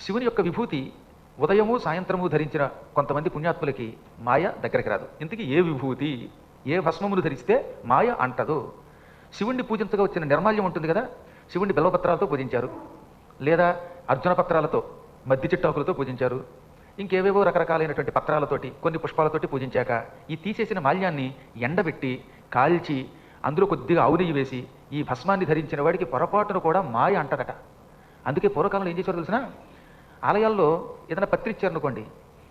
శివుని యొక్క విభూతి ఉదయము సాయంత్రము ధరించిన కొంతమంది పుణ్యాత్ములకి మాయ దగ్గరికి రాదు. ఇంతకీ ఏ విభూతి, ఏ భస్మమును ధరిస్తే మాయ అంటదు? శివుణ్ణి పూజించగా వచ్చిన నిర్మాల్యం ఉంటుంది కదా, శివుణ్ణి బిల్వపత్రాలతో పూజించారు, లేదా అర్జున పత్రాలతో మద్ది చిట్టాకులతో పూజించారు, ఇంకేవేవో రకరకాలైనటువంటి పత్రాలతోటి కొన్ని పుష్పాలతోటి పూజించాక ఈ తీసేసిన మాల్యాన్ని ఎండబెట్టి కాల్చి అందులో కొద్దిగా ఆవు నెయ్యి వేసి ఈ భస్మాన్ని ధరించిన వాడికి పొరపాటును కూడా మాయ అంటదట. అందుకే పూర్వకాలంలో ఏం చేసేవారు తెలిసిన, ఆలయాల్లో ఏదైనా పత్రి ఇచ్చారనుకోండి,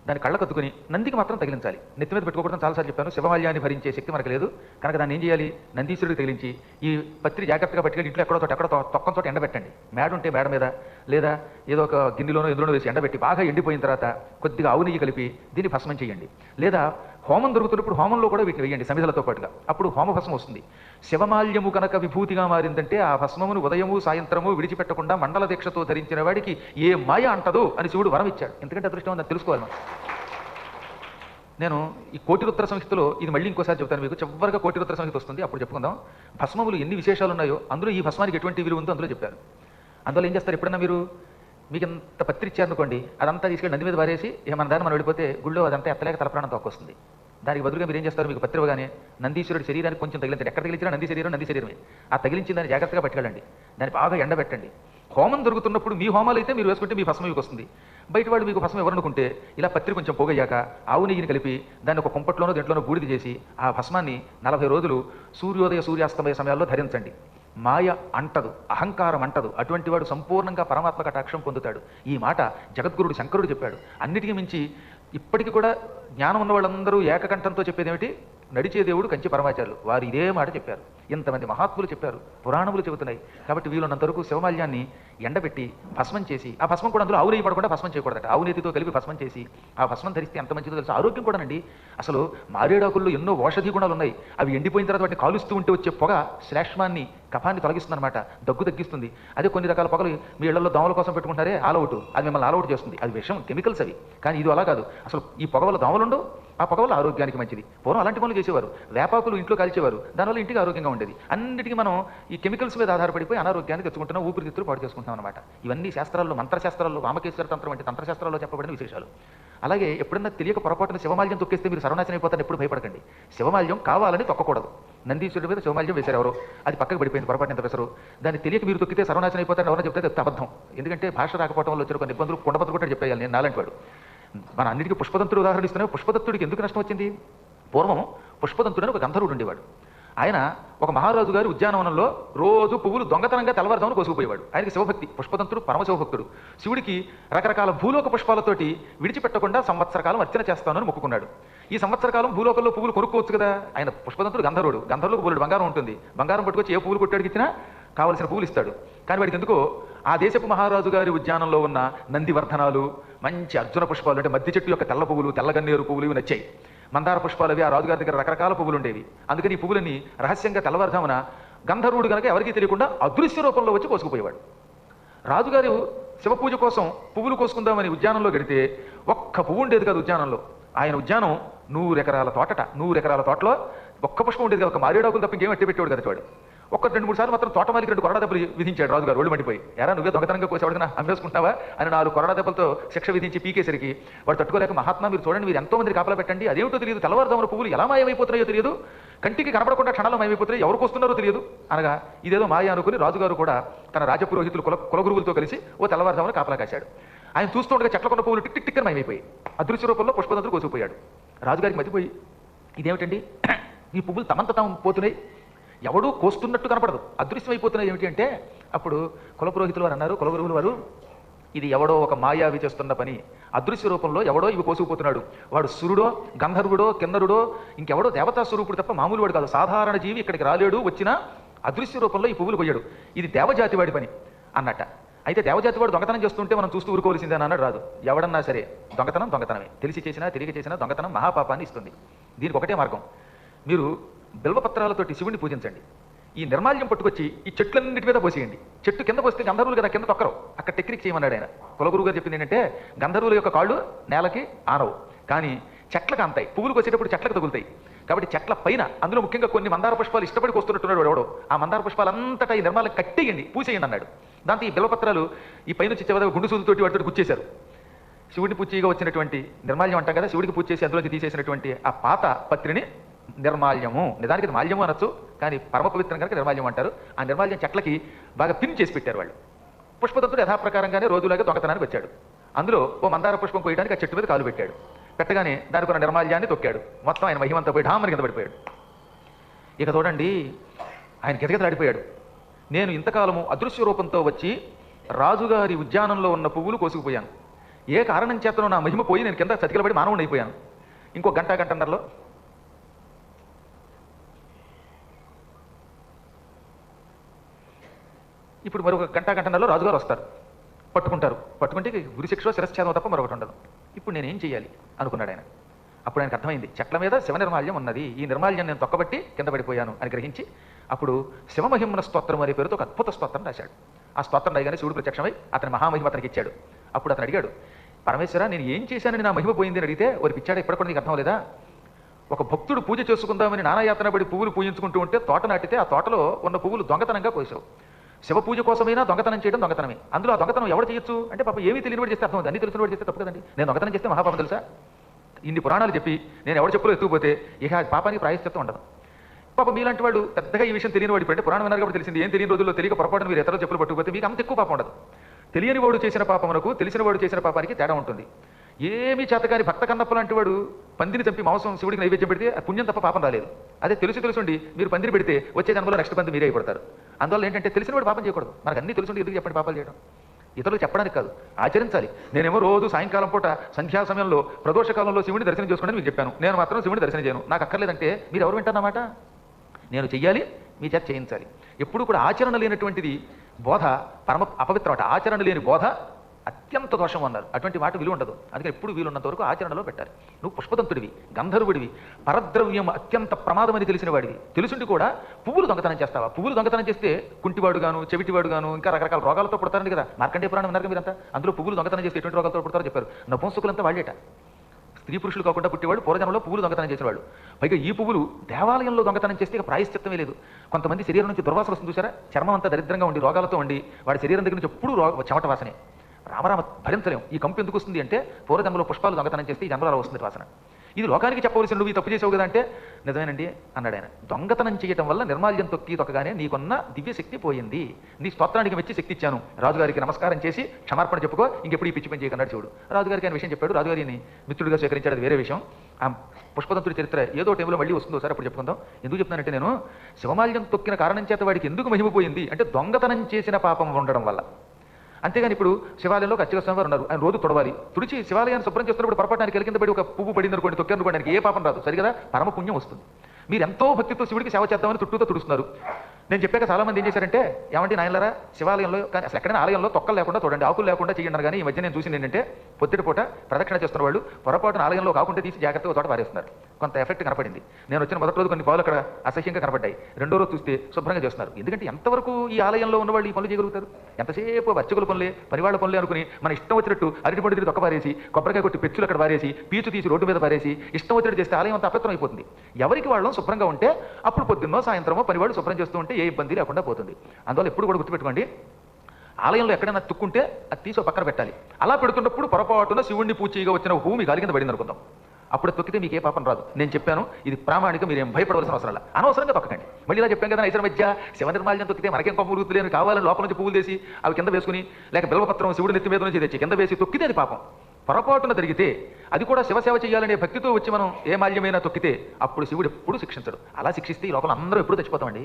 దాన్ని కళ్ళ కత్తుకుని నందికి మాత్రం తగిలించాలి. నెత్తి మీద పెట్టుకోకూడదని చాలాసార్లు చెప్పాను. శివమాల్యాన్ని భరించే శక్తి మనకు లేదు కనుక దాన్ని ఏం చేయాలి, నందీశ్వరుడికి తగిలించి ఈ పత్రి జాగ్రత్తగా పట్టుకెళ్ళి ఇంట్లో ఎక్కడో తొక్కం చోట ఎండబెట్టండి. మేడ ఉంటే మేడ మీద లేదా ఏదో ఒక గిన్నెలోనో ఎందులోనో వేసి ఎండబెట్టి బాగా ఎండిపోయిన తర్వాత కొద్దిగా ఆవు నెయ్యి కలిపి దీన్ని భస్మం చేయండి. లేదా హోమం దొరుకుతున్నప్పుడు హోమంలో కూడా వీటిని వేయండి సమిధలతో పాటుగా, అప్పుడు హోమ భస్మం వస్తుంది. శివమాల్యము కనుక విభూతిగా మారిందంటే ఆ భస్మమును ఉదయము సాయంత్రము విడిచిపెట్టకుండా మండల దీక్షతో ధరించిన వాడికి ఏ మాయ అంటదు అని శివుడు వరం ఇచ్చాడు. ఎందుకంటే అదృష్టం ఉందని తెలుసుకోవాలి మనం. నేను ఈ కోటిరుద్ర సంహితలో ఇది మళ్ళీ ఇంకోసారి చెప్తాను మీకు, చివరిగా కోటిరుద్ర సంహిత వస్తుంది, అప్పుడు చెప్పుకుందాం. భస్మములు ఎన్ని విశేషాలు ఉన్నాయో అందులో ఈ భస్మానికి ఎటువంటి విలువ ఉందో అందులో చెప్పారు. అందులో ఏం చేస్తారు, ఎప్పుడన్నా మీరు మీకు ఇంత పత్రి ఇచ్చారనుకోండి, అదంతా తీసుకెళ్ళి నంది మీద వారేసి మన దాన్ని మనం వెళ్ళిపోతే గుళ్ళో అదంతా ఎత్తలేక తలప్రాణం తొక్కొస్తుంది. దానికి బదులుగా మీరు ఏం చేస్తారు, మీకు పత్రి ఇవ్వగానే నందీశ్వరుడి శరీరానికి కొంచెం తగిలించండి. ఎక్కడ తగిలించినా నంది శరీరమే. ఆ తగిలించిన దాన్ని జాగ్రత్తగా పట్టుకెళ్ళండి, దాన్ని బాగా ఎండబెట్టండి. హోమం దొరుకుతున్నప్పుడు మీ హోమాలు అయితే మీరు వేసుకుంటే మీ భస్మం మీకు వస్తుంది. బయట వాళ్ళు మీకు భస్మం ఎవరనుకుంటే ఇలా పత్రి కొంచెం పోగయ్యాక ఆవు నెయ్యిని కలిపి దాన్ని ఒక కుంపట్లోనో దీంట్లోనో బూడిద చేసి ఆ భస్మాన్ని 40 రోజులు సూర్యోదయ సూర్యాస్తమయ సమయాల్లో ధరించండి. మాయ అంటదు, అహంకారం అంటదు. అటువంటి వాడు సంపూర్ణంగా పరమాత్మ కటాక్షం పొందుతాడు. ఈ మాట జగద్గురుడు శంకరుడు చెప్పాడు. అన్నిటికీ మించి ఇప్పటికీ కూడా జ్ఞానం ఉన్న వాళ్ళందరూ ఏకకంఠంతో చెప్పేది ఏమిటి, నడిచే దేవుడు కంచి పరమాచార్యులు వారు ఇదే మాట చెప్పారు. ఇంతమంది మహాత్ములు చెప్పారు, పురాణములు చెబుతున్నాయి. కాబట్టి వీళ్ళన్నంత వరకు శివమాల్యాన్ని ఎండబెట్టి భస్మం చేసి, ఆ భస్మం కూడా అందులో ఆవు నెయ్యి పడకుండా భస్మం చేయకూడదట. ఆవు నెయ్యితో కలిపి భస్మం చేసి ఆ భస్మం ధరిస్తే ఎంత మంచిదో తెలుసు. ఆరోగ్యం కూడానండి. అసలు మారేడాకుల్లో ఎన్నో ఔషధి గుణాలు ఉన్నాయి. అవి ఎండిపోయిన తర్వాత వాటిని కాలుస్తూ ఉంటే వచ్చే పొగ శ్లేష్మాన్ని కఫాన్ని తొలగిస్తుంది అనమాట, దగ్గు తగ్గిస్తుంది. అదే కొన్ని రకాల పొగలు మీ ఇళ్లలో దోమల కోసం పెట్టుకుంటారే ఆలౌట్, అది మిమ్మల్ని ఆలౌట్ చేస్తుంది. అది విషం, కెమికల్స్ అవి. కానీ ఇది అలా కాదు. అసలు ఈ పొగ వల్ల దోమలు ఉండవు, ఆ పొగ వల్ల ఆరోగ్యానికి మంచిది. పూర్వం అలాంటి పనులు చేసేవారు. వేపాకులు ఇంట్లో కాల్చేవారు, దానివల్ల ఇంటికి ఆరోగ్యంగా ఉండేది. అన్నిటికీ మనం ఈ కెమికల్స్ మీద ఆధారపడిపోయి అనారోగ్యాన్ని తెచ్చుకుంటున్నాం, ఊపిరితిత్తులు పాడు చేసుకుంటాం అనమాట. ఇవన్నీ శాస్త్రాల్లో, మంత్రశాస్త్రాల్లో, వామకేశ్వర తంత్రం వంటి తంత్రశాస్త్రాల్లో చెప్పబడిన విశేషాలు. అలాగే ఎప్పుడన్నా తెలియక పొరపాటున శివమాల్యం తొక్కేస్తే మీరు సర్వనాశనం అయిపోతారని ఎప్పుడు భయపడకండి. శివమాల్యం కావాలని తొక్కకూడదు. నందీశ్వరుడి మీద శివమాల్యం వేశారు ఎవరో, అది పక్కకు పడిపోయింది పొరపాటు ఎంత వేశారు. దాన్ని తెలియక మీరు తొక్కితే సర్వనాశనం అయిపోతారని ఎవరైనా చెప్తే అది అబద్ధం. ఎందుకంటే భాష రాకపోవడం వల్ల వచ్చిన కొన్ని ఇబ్బందులు కుండబద్దలు కూడా చెప్పేయాలి. నేను నాలంటి వాడు. మన అన్నిటికీ పుష్పదంతుడు ఉదాహరణ ఇస్తున్నాయి. పుష్పదత్తుడికి ఎందుకు నష్టం వచ్చింది? పూర్వం పుష్పదంతుడని ఒక గంధర్వుడు ఉండేవాడు. ఆయన ఒక మహారాజు గారి ఉద్యానవనంలో రోజు పువ్వులు దొంగతనంగా తెల్లవారుదామని కోసుకుపోయేవాడు. ఆయనకి శివభక్తి, పుష్పదంతుడు పరమశివభక్తుడు. శివుడికి రకరకాల భూలోక పుష్పాలతోటి విడిచిపెట్టకుండా సంవత్సర కాలం అర్చన చేస్తానని మొక్కుకున్నాడు. ఈ సంవత్సర కాలం భూలోకంలో పువ్వులు కొనుక్కోవచ్చు కదా. ఆయన పుష్పదంతుడు గంధర్వుడు, గంధర్వులకు బోలెడు బంగారం ఉంటుంది. బంగారం పట్టుకొచ్చి ఏ పువ్వులు కొట్టాడికి ఇచ్చినా కావలసిన పువ్వులు ఇస్తాడు. కానీ వాడికి ఎందుకో ఆ దేశపు మహారాజు గారి ఉద్యానంలో ఉన్న నందివర్ధనాలు, మంచి అర్జున పుష్పాలు అంటే మద్ది చెట్టు యొక్క తెల్ల పువ్వులు, తెల్లగన్నేరు పువ్వులు ఇవి నచ్చాయి. మందార పుష్పాలు అవి ఆ రాజుగారి దగ్గర రకరకాల పువ్వులు ఉండేవి. అందుకని ఈ పువ్వులని రహస్యంగా తెల్లవారుజామున గంధర్వుడు కనుక ఎవరికీ తెలియకుండా అదృశ్య రూపంలో వచ్చి కోసుకుపోయేవాడు. రాజుగారు శివపూజ కోసం పువ్వులు కోసుకుందామని ఉద్యానంలో గడితే ఒక్క పువ్వు ఉండేది కాదు ఉద్యానంలో. ఆయన ఉద్యానం 100 ఎకరాల తోటట. 100 ఎకరాల తోటలో ఒక్క పుష్పం ఉండేది కాదు, ఒక మారేడాకులు తప్ప ఇంకేం అట్టి పెట్టేవాడు కదా వాడు. ఒక 2-3 సార్లు మాత్రం తోటమాలికి 2 కొరడా దెబ్బలు విధించాడు రాజుగారు. ఒళ్ళు మండిపోయి, ఎరా నువ్వే దొంగతనంగా కోసేవాడుగా అమ్మేసుకుంటావా అని 4 కొరడా దెబ్బలతో శిక్ష విధించి పీకేసరికి వాడు తట్టుకోలేక, మహాత్మా మీరు చూడండి, మీరు ఎంతో మంది కాపలా పెట్టండి, అదేమిటో తెలియదు, తెల్లవారుదామున పువ్వులు ఎలా మాయమైపోతున్నాయో తెలియదు, కంటికి కనపడకుండా క్షణాలు మాయమైపోతున్నాయి, ఎవరికి వస్తున్నారో తెలియదు అనగా ఇదేదో మాయ అనుకుని రాజుగారు కూడా తన రాజపురోహితులు కులగురువులతో కలిసి ఓ తెల్లవారుదామున కాపలా కాశాడు. ఆయన చూస్తుండగా చెట్ల కొన్న పువ్వులు టిక్ టిక్ టిక్ అని మాయమైపోయి అదృశ్య రూపంలో పుష్పదంతుడు కోసుకుపోయాడు. రాజుగారికి మతిపోయి, ఇదేమిటండి ఈ పువ్వులు తమంత తాము పోతున్నాయి, ఎవడూ కోస్తున్నట్టు కనపడదు, అదృశ్యం అయిపోతున్నాయి ఏమిటి అంటే, అప్పుడు కులపురోహితులు వారు అన్నారు, కులగురువులు వారు, ఇది ఎవడో ఒక మాయావి చేస్తున్న పని, అదృశ్య రూపంలో ఎవడో ఇవి కోసుకుపోతున్నాడు, వాడు సురుడో గంధర్వుడో కిన్నరుడో ఇంకెవడో దేవతా స్వరూపుడు తప్ప మామూలు వాడు కాదు, సాధారణ జీవి ఇక్కడికి రాలేడు, వచ్చినా అదృశ్య రూపంలో ఈ పువ్వులు కొయ్యాడు, ఇది దేవజాతి వాడి పని అన్నట్ట. అయితే దేవజాతి వాడు దొంగతనం చేస్తుంటే మనం చూస్తూ ఊరుకోవాల్సిందే అని అన్నాడు రాదు. ఎవడన్నా సరే దొంగతనం దొంగతనమే, తెలిసి చేసినా తెలియక చేసినా దొంగతనం మహాపాపాన్ని ఇస్తుంది. దీనికి ఒకటే మార్గం, మీరు బిల్వపత్రాలతోటి శివుడిని పూజించండి. ఈ నిర్మాల్యం పట్టుకొచ్చి ఈ చెట్లన్నిటి మీద పోసేయండి. చెట్టు కింద పోస్తే గంధర్వులు కదా కింద తొక్కరు, అక్కడ టెక్నిక్ చేయమన్నాడు ఆయన. కులగురువు గారు చెప్పింది ఏంటంటే, గంధర్వుల యొక్క కాళ్ళు నేలకి ఆనవు, కానీ చెట్లకు అంతాయి, పువ్వులు కోసేటప్పుడు చెట్లకు తగులుతాయి. కాబట్టి చెట్ల పైన అందులో ముఖ్యంగా కొన్ని మందార పుష్పాలు ఇష్టపడి వస్తున్నట్టున్నాడు ఎవడో, ఆ మందార పుష్పాలంతటా ఈ నిర్మాల్యం కట్టేయండి, పూసేయండి అన్నాడు. దాంతో ఈ బిల్వపత్రాలు ఈ పైన చివరి గుండు సూదుతోటి వాటితో గుచ్చేశారు. శివుడిని పూజగా వచ్చినటువంటి నిర్మాల్యం అంటాం కదా, శివుడికి పూజ చేసి అందులోంచి తీసేసినటువంటి ఆ పాత పత్రిని నిర్మాల్యము, నిజానికి అది మాల్యము అనొచ్చు, కానీ పరమ పవిత్రం కనుక నిర్మాల్యం అంటారు. ఆ నిర్మాల్యం చెట్లకి బాగా పిన్ చేసి పెట్టారు వాళ్ళు. పుష్పదత్తుడు యథాప్రకారంగానే రోజులాగా దొంగతనానికి వచ్చాడు. అందులో ఓ మందార పుష్పం పోయడానికి ఆ చెట్టు మీద కాలు పెట్టాడు. పెట్టగానే దానికి ఉన్న నిర్మాల్యాన్ని తొక్కాడు. మొత్తం ఆయన మహిమంతా పోయి ఢామని కింద పడిపోయాడు. ఇక చూడండి, ఆయన గితగితలాడిపోయాడు. నేను ఇంతకాలము అదృశ్య రూపంతో వచ్చి రాజుగారి ఉద్యానంలో ఉన్న పువ్వులు కోసుకుపోయాను. ఏ కారణం చేతనో నా మహిమ పోయి నేను కింద చతికిలబడి మానవుని అయిపోయాను. ఇంకో గంటన్నరలో ఇప్పుడు మరొక గంటన్నరలో రాజుగారు వస్తారు, పట్టుకుంటారు. పట్టుకుంటే గురుశిక్ష శిరశ్ఛేదం తప్ప మరొకటి ఉండదు. ఇప్పుడు నేనేం చేయాలి అనుకున్నాడు ఆయన. అప్పుడు ఆయనకు అర్థమైంది, చెట్ల మీద శివ నిర్మాల్యం ఉన్నది, ఈ నిర్మాల్యం నేను తొక్కబట్టి కింద పడిపోయాను అని గ్రహించి అప్పుడు శివమహిమన స్తోత్రం అనే పేరుతో ఒక అద్భుత స్తోత్రం రాశాడు. ఆ స్తోత్రం రాయగానే శివుడు ప్రత్యక్షమై అతని మహామహిమ అతనికి ఇచ్చాడు. అప్పుడు అతను అడిగాడు, పరమేశ్వర నేను ఏం చేశానని నా మహిమ పోయింది అని అడిగితే, వారి పిచ్చాడు ఇప్పుడు కూడా నీకు అర్థం లేదా? ఒక భక్తుడు పూజ చేసుకుందామని నానాయాతన పడి పువ్వులు పూజించుకుంటూ ఉంటే తోట నాటితే ఆ తోటలో ఉన్న పువ్వులు దొంగతనంగా కోసావు. శివ పూజ కోసమైనా దొంగతనం చేయడం దొంగతనమే. అందులో ఆ దొంగతనం ఎవరు చేయొచ్చు అంటే పాపం ఏమీ తెలియనివాడు చేస్తే అర్థం, అన్ని తెలిసినవాడు చేస్తే తప్పు కదండి. నేను దొంగతనం చేస్తే మహాపాపం తెలుసా? ఇన్ని పురాణాలు చెప్పి నేను ఎవరు చెప్పులో ఎత్తుకుపోతే ఇక పాపానికి ప్రాయశ్చిత్తం ఉండదు. పాపం మీలాంటి వాడు పెద్దగా ఈ విషయం తెలియని వాడు అంటే పురాణం విన్నారు కాబట్టి తెలిసింది. ఏం తెలియని రోజుల్లో తెలియక పొరపాటున మీరు ఇతరులు చెప్పులు పట్టుకుపోతే మీకు అంత ఎక్కువ పాపం ఉండదు. తెలియని వాడు చేసిన పాపమునకు తెలిసిన వాడు చేసిన పాపానికి తేడా ఉంటుంది. ఏమీ చేతకాని భక్త కన్నప్ప లాంటి వాడు పందిని చంపి మాంసం శివుడికి నైవేద్యం పెడితే ఆ పుణ్యం తప్ప పాపం రాలేదు. అదే తెలుసుండి మీరు పందిని పెడితే వచ్చే జన్మలో నెక్స్ట్ పంది మీరే అయిపోతారు. అందువల్ల ఏంటంటే తెలిసిన వాడు పాపం చేయకూడదు. మనకు అన్ని తెలుసుండి ఎందుకు చెప్పండి పాపాలు చేయడం? ఇతరులు చెప్పడానికి కాదు, ఆచరించాలి. నేనేమో రోజు సాయంకాలం పూట సంధ్యా సమయంలో ప్రదోష కాలంలో శివుడిని దర్శనం చేసుకోండి మీకు చెప్పాను. నేను మాత్రం శివుడిని దర్శనం చేయను, నాకు అక్కర్లేదంటే మీరు ఎవరు వింటారన్నమాట? నేను చెయ్యాలి, మీ చేత చేయించాలి. ఎప్పుడు కూడా ఆచరణ లేనటువంటిది బోధ పరమ అపవిత్రం అట. ఆచరణ లేని బోధ అత్యంత దోషం అన్నారు. అటువంటి మాట విలువ ఉండదు. అందుకని ఎప్పుడు వీలున్నంత వరకు ఆచరణలో పెట్టాలి. నువ్వు పుష్పదంతుడివి, గంధర్వుడివి, పరద్రవ్యం అత్యంత ప్రమాదమని తెలిసిన వాడివి, తెలుసుండి కూడా పువ్వులు దొంగతనం చేస్తావా? పువ్వులు దొంగతనం చేస్తే కుంటివాడుగాను, చెవిటివాడుగాను, ఇంకా రకరకాల రోగాలతో పుడతారండి కదా. మార్కండేయ పురాణం విన్నారు మీరంతా. అందులో పువ్వులు దొంగతనం చేస్తే ఎటువంటి రోగాలతో పుడతారో చెప్పారు. నపుంసకులంతా వాళ్ళేట. స్త్రీ పురుషులు కాకుండా పుట్టివాడు పూర్వజనంలో పువ్వులు దొంగతనం చేసేవాడు. పైగా ఈ పువ్వులు దేవాలయంలో దొంగతనం చేస్తే ఇక ప్రాయశ్చిత్తమే లేదు. కొంతమంది శరీరం నుంచి దుర్వాసన వస్తుంది చూసారా, చర్మం అంతా దరిద్రంగా ఉండి రోగాలతో ఉండి వాడి శరీరం దగ్గర నుంచి ఎప్పుడు చెమట వాసనే. రామరామ భరించలేం. ఈ కంపు ఎందుకు వస్తుంది అంటే పూర్వజన్మలో పుష్పాలు దొంగతనం చేస్తే ఈ జన్మలో వస్తుంది వాసన. ఇది లోకానికి చెప్పవలసిన నువ్వు ఈ తప్పు చేసావు కదా అంటే నిజమేనండి అన్నాడు ఆయన. దొంగతనం చేయటం వల్ల నిర్మాల్యం తొక్కగానే నీకున్న దివ్యశక్తి పోయింది. నీ స్తోత్రానికి మెచ్చి శక్తి ఇచ్చాను. రాజుగారికి నమస్కారం చేసి క్షమార్పణ చెప్పుకో, ఇంకెప్పుడు ఈ పిచ్చి పని చేయకన్నాడు చూడు. రాజుగారికి ఆయన విషయం చెప్పాడు. రాజుగారిని మిత్రుడిగా స్వీకరించాడు. అది వేరే విషయం. ఆ పుష్పదంతుడి చరిత్ర ఏదో టైంలో మళ్ళీ వస్తుందో సార్ అప్పుడు చెప్పుకుందాం. ఎందుకు చెప్తున్నానంటే నేను శివమాల్యం తొక్కిన కారణం చేత వాడికి ఎందుకు మహిమపోయింది అంటే దొంగతనం చేసిన పాపం ఉండడం వల్ల. అంతేగాని ఇప్పుడు శివాలయంలో అర్చక స్వామి వారు ఉన్నారు, ఆయన రోజు తుడవాలి. తుడిచి శివాలయాన్ని శుభ్రం చేస్తున్నప్పుడు పొరపాటానికి కింద పడి ఒక పువ్వు పడింది అనుకోండి, తొక్కారనుకోండి, ఆయనకి ఏ పాపం రాదు. సరిగదా? పరమ పుణ్యం వస్తుంది. మీరు ఎంతో భక్తితో శివుడికి సేవ చేద్దామని చుట్టూతో తుడుస్తున్నారు. నేను చెప్పాక చాలా మంది ఏం చేశారంటే, ఏమంటే నాయనలారా శివాలయంలో కానీ అసలు ఎక్కడైనా ఆలయంలో తొక్కలు లేకుండా చూడండి, ఆకులు లేకుండా చేయండి. కానీ ఈ మధ్య నేను చూసింది ఏంటంటే పొద్దుటి పూట ప్రదక్షిణ చేస్తున్న వాళ్ళు పొరపాటున ఆలయంలో కాకుండా తీసి జాగ్రత్తగా తోట పారేస్తున్నారు. కొంత ఎఫెక్ట్ కనపడింది. నేను వచ్చిన మొదటి రోజు కొన్ని పాలు అక్కడ అసహ్యంగా కనపడ్డాయి. రెండో రోజు చూస్తే శుభ్రంగా చేస్తున్నారు. ఎందుకంటే ఎంతవరకు ఈ ఆలయంలో ఉన్న వాళ్ళు ఈ పనులు చేయగలుగుతారు? ఎంతసేపు అర్చకుల పనులే, పనివాళ్ళ పనులే అనుకుని మన ఇష్టం వచ్చినట్టు అరటిపండు తిరిగి తొక్క పారేసి, కొబ్బరికాయ కొట్టి పెచ్చులు అక్కడ పారేసి, పీచు తీసి రోడ్డు మీద పారేసి ఇష్టం వచ్చినట్టు చేస్తే ఆలయం అంతా అపవిత్రం అయిపోతుంది. ఎవరికి వాళ్ళం శుభ్రంగా ఉంటే అప్పుడు పొద్దున్నో సాయంత్రమో పనివాళ్ళు శుభ్రం చేస్తూ ఉంటే ఏ ఇబ్బంది లేకుండా పోతుంది. అందువల్ల ఎప్పుడు కూడా గుర్తుపెట్టుకోండి, ఆలయంలో ఎక్కడైనా తుక్కుంటే అది తీసి పక్కన పెట్టాలి. అలా పెడుతున్నప్పుడు పొరపాటున శివుణ్ణి పూజగా వచ్చిన భూమి గాలి కింద పడింది అనుకుందాం. అప్పుడు తొక్కితే మీకు ఏ పాపం రాదు. నేను చెప్పాను, ఇది ప్రామాణిక, మీరు ఏం భయపడవలసిన అవసరం లేదు. అనవసరంగా తొక్కకండి. మళ్ళీ ఇలా చెప్పాను కదా, నైసర్ మధ్య శివ నిర్మాల్యం తొక్కితే మనకేం కొమ్ములు లేని కావాలని లోపల నుంచి పువ్వులు తీసి అవి కింద వేసుకుని, లేక బిల్వపత్రం శివుడి నెత్తి మీద నుంచి తెచ్చి కింద వేసి తొక్కితే అది పాపం. పొరపాటున జరిగితే అది కూడా శివసేవ చేయాలనే భక్తితో వచ్చి మనం ఏ మాల్యమైనా తొక్కితే అప్పుడు శివుడు ఎప్పుడు శిక్షించడు. అలా శిక్షిస్తే ఈ లోపల అందరూ ఎప్పుడు చచ్చిపోతామండి.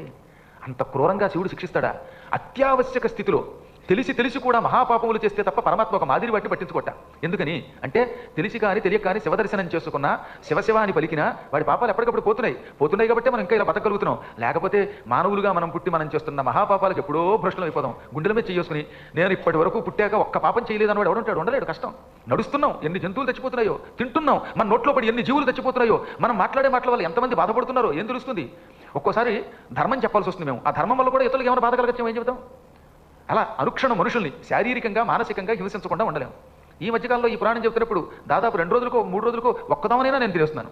అంత క్రూరంగా శివుడు శిక్షిస్తాడా? అత్యావశ్యక స్థితిలో తెలిసి కూడా మహాపాపములు చేస్తే తప్ప పరమాత్మ ఒక మాదిరి వాటిని పట్టించుకోట. ఎందుకని అంటే తెలిసి కానీ తెలియక కానీ శివదర్శనం చేసుకున్నా, శివశివ అని పలికినా వాడి పాపాలు ఎప్పటికప్పుడు పోతున్నాయి కాబట్టి మనం ఇంకా ఇలా బతకగలుగుతున్నాం. లేకపోతే మానవులుగా మనం పుట్టి మనం చేస్తున్న మహాపాపాలకు ఎప్పుడో భ్రష్టులు అయిపోదాం. గుండెల మీద చేసుకుని నేను ఇప్పటి వరకు పుట్టాక ఒక్క పాపం చేయలేదని వాడు ఎవడుంటాడు? ఉండలేడు. కష్టం. నడుస్తున్నాం, ఎన్ని జంతువులు చచ్చిపోతున్నాయో, తింటున్నాం, మన నోట్లో పడి ఎన్ని జీవులు చచ్చిపోతున్నాయో, మనం మాట్లాడే మాటల వల్ల ఎంతమంది బాధపడుతున్నారో ఏం తెలుస్తుంది? ఒక్కోసారి ధర్మం చెప్పాల్సి వస్తుంది. మేము ఆ ధర్మం వల్ల కూడా ఇతరులకు ఏమైనా బాధ కలగచ్చామో ఏం చెబుతాం? అలా అనుక్షణం మనుషుల్ని శారీరకంగా మానసికంగా హింసించకుండా ఉండలేము. ఈ మధ్యకాలంలో ఈ పురాణం చెబుతున్నప్పుడు దాదాపు 2 రోజులకో 3 రోజులకో ఒక్కదామనైనా నేను తినేస్తున్నాను.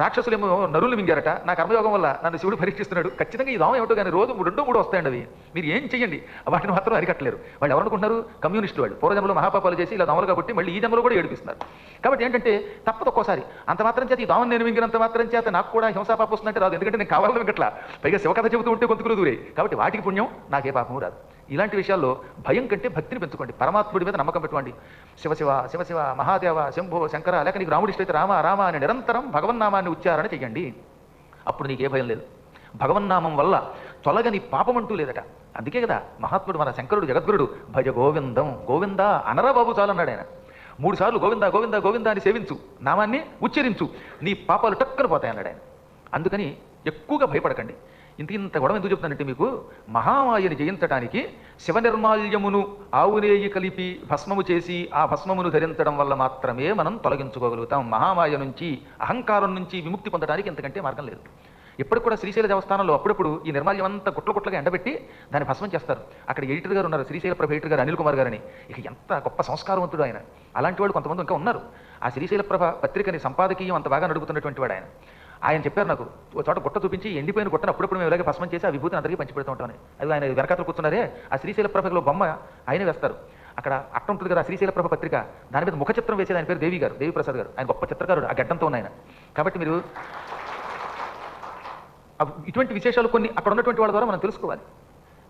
రాక్షసులేమో నరులు మింగారట, నా కర్మయోగం వల్ల నన్ను శివుడు పరీక్షిస్తున్నాడు. ఖచ్చితంగా ఈ దోమ ఏమిటో కానీ రోజు 2-3 వస్తాయండి అవి. మీరు ఏం చెయ్యండి, వాటిని మాత్రం అరికట్టలేరు. వాళ్ళు ఎవరనుకుంటున్నారు? కమ్యూనిస్టు వాళ్ళు. పూర్వజన్మలో మహాపాపాలు చేసి ఇలా దోమలుగా పుట్టి మళ్ళీ ఈ జన్మలో కూడా ఏడిపిస్తున్నారు. కాబట్టి ఏంటంటే తప్పదు ఒక్కోసారి. అంత మాత్రం చేత ఈ దోమను నేను మింగినంత మాత్రం చేత నాకు కూడా హింసాపాపం వస్తుందంటే రాదు. ఎందుకంటే నేను కావాలని మింగట్లా, పైగా శివకథ చెబుతూ ఉంటే కొంతకులు దూరే. కాబట్టి వాటికి పుణ్యం, నాకే పాపము రాదు. ఇలాంటి విషయాల్లో భయం కంటే భక్తిని పెంచుకోండి, పరమాత్ముడి మీద నమ్మకం పెట్టుకోండి. శివశివ శివశివ మహాదేవ శంభో శంకర, లేక నీకు రాముడి ఇష్టమైతే రామ రామ అని నిరంతరం భగవన్నామాన్ని ఉచ్చారణ చెయ్యండి. అప్పుడు నీకే భయం లేదు. భగవన్నామం వల్ల తొలగని పాపం అంటూ లేదట. అందుకే కదా మహాత్ముడు మన శంకరుడు జగద్గురుడు భజ గోవిందం గోవింద అనరా బాబు చాలన్నాడు ఆయన. 3 సార్లు గోవింద గోవింద గోవింద అని సేవించు, నామాన్ని ఉచ్చరించు, నీ పాపాలు టక్కన పోతాయి అన్నాడు ఆయన. అందుకని ఎక్కువగా భయపడకండి. ఇంత గొడవ ఎందుకు చెప్తానంటే మీకు, మహామాయని జయించడానికి శివనిర్మాల్యమును ఆవునేయి కలిపి భస్మము చేసి ఆ భస్మమును ధరించడం వల్ల మాత్రమే మనం తొలగించుకోగలుగుతాం. మహామాయ నుంచి, అహంకారం నుంచి విముక్తి పొందడానికి ఇంతకంటే మార్గం లేదు. ఎప్పటికి కూడా శ్రీశైల దేవస్థానంలో అప్పుడప్పుడు ఈ నిర్మాల్యం అంతా గుట్లగా ఎండబెట్టి దాన్ని భస్మం చేస్తారు. అక్కడ ఎడిటర్ గారు ఉన్నారు, శ్రీశైల ప్రభ ఎడిటర్ గారు అనిల్ కుమార్ గారని. ఇక ఎంత గొప్ప సంస్కారవంతుడు ఆయన. అలాంటి వాళ్ళు కొంతమంది ఇంకా ఉన్నారు. ఆ శ్రీశైల ప్రభ పత్రికని సంపాదకీయం అంత బాగా నడుపుతున్నటువంటి వాడు ఆయన. ఆయన చెప్పారు నాకు, ఒక చోట గుట్ట చూపించి ఎండిపోయిన గుట్టను అప్పుడప్పుడు మేము ఇలాగే భస్మం చేసి ఆ విభూతిని అందరికీ పంచిపెడుతూ ఉంటామని. అది ఆయన వెనకాతలు కూర్చున్నారే, ఆ శ్రీశైల ప్రభలో బొమ్మ ఆయనే వేస్తారు. అక్కడ అట్ట ఉంటుంది కదా శ్రీశైల ప్రభ పత్రిక, దాని మీద ముఖ చిత్రం వేసేది ఆయన పేరు దేవి గారు, దేవి ప్రసాద్ గారు. ఆయన గొప్ప చిత్రకారుడు, ఆ గడ్డంతో ఉన్న ఆయన. కాబట్టి మీరు ఇటువంటి విశేషాలు కొన్ని అక్కడ ఉన్నటువంటి వాళ్ళ ద్వారా మనం తెలుసుకోవాలి.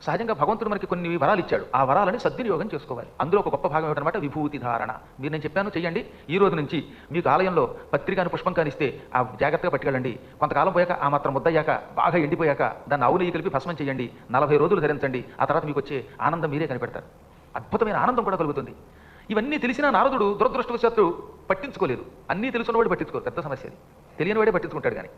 సహజంగా భగవంతుడు మనకి కొన్ని వరాలు ఇచ్చాడు, ఆ వరాలని సద్వినియోగం చేసుకోవాలి. అందులో ఒక గొప్ప భాగం ఏమిటనమాట విభూతి ధారణ. మీరు నేను చెప్పాను చెయ్యండి. ఈ రోజు నుంచి మీకు ఆలయంలో పత్రికాని పుష్పం కానిస్తే ఆ జాగ్రత్తగా పట్టుకెళ్ళండి. కొంతకాలం పోయాక ఆ మాత్రం ముద్దయ్యాక బాగా ఎండిపోయాక దాన్ని ఆవు నెయ్యి కలిపి భస్మం చేయండి. 40 రోజులు ధరించండి. ఆ తర్వాత మీకు వచ్చే ఆనందం మీరే కనిపెడతారు. అద్భుతమైన ఆనందం కూడా కలుగుతుంది. ఇవన్నీ తెలిసిన నారదుడు దురదృష్టవశాత్తు పట్టించుకోలేదు. అన్నీ తెలుసున్నవాడు పట్టించుకోరు, పెద్ద సమస్య అది. తెలియని వాడే పట్టించుకుంటాడు కానీ